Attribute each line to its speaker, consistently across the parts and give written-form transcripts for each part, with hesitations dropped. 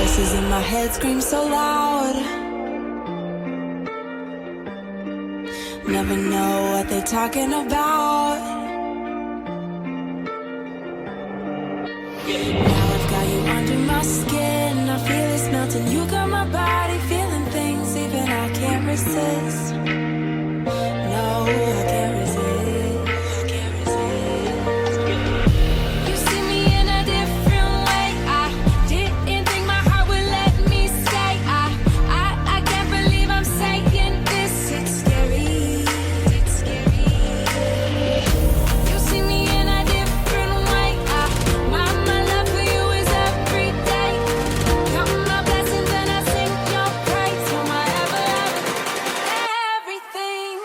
Speaker 1: Voices in my head scream so loud. Never know what they're talking about. Now I've got you under my skin. I feel it's melting. You got my body feeling things even I can't resist. No, I can't resist. You see me in a different way. I didn't think my heart would let me stay. I can't believe I'm saying this. It's scary. It's scary. You see me in a different way. My love for you is every day. Count my blessings and I sing your praise. You're my everything.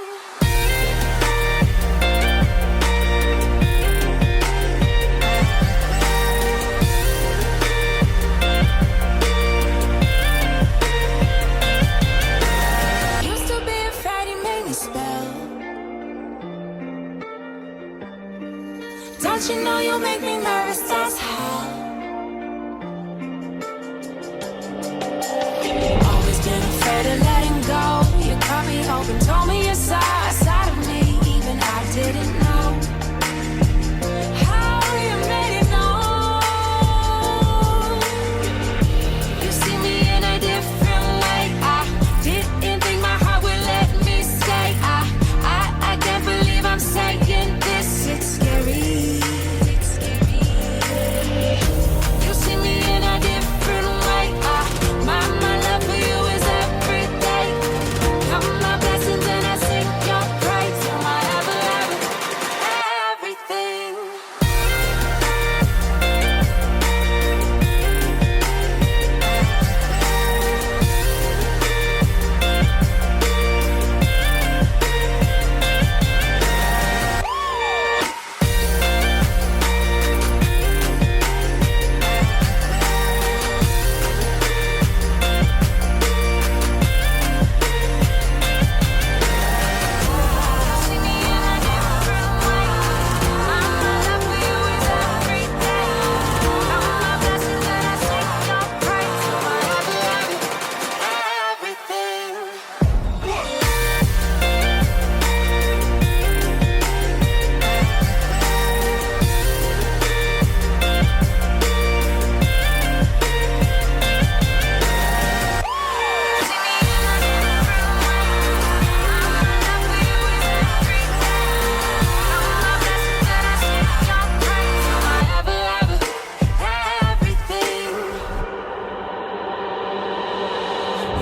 Speaker 1: Used to be afraid he made me spell. Don't you know you make me nervous as hell? Always been afraid of letting go. You cut me open, told me your side of me, even I didn't know how you made it known. You see me in a different way. I didn't think my heart would let me stay. I can't believe I'm saying this. It's scary. It's scary. You see me in a different way. My love for you is every day. Count my blessings and I sing your praise. You're my everything.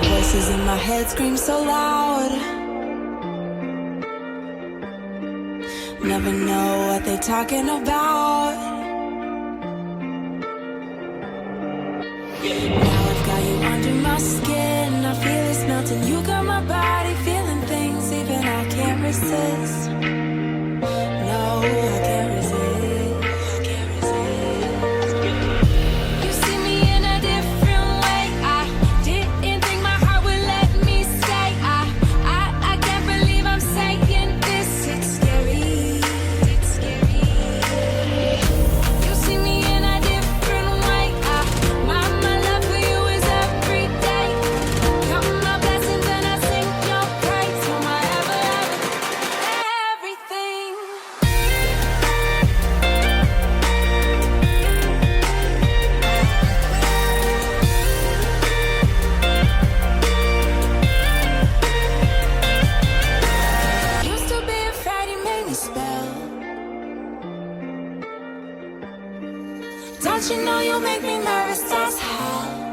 Speaker 1: Voices in my head scream so loud. Never know what they're talking about. Now I've got you under my skin. I feel it's melting. You got my body feeling things even I can't resist. No, I can't resist. I can't resist. You see me in a different way. I didn't think my heart would let me stay. I can't believe I'm saying this. It's scary. It's scary. You see me in a different way. My love for you is every day. Count my blessings and I sing your praise. You're my everything. Used to be afraid he made me spell. Don't you know you make me nervous as hell?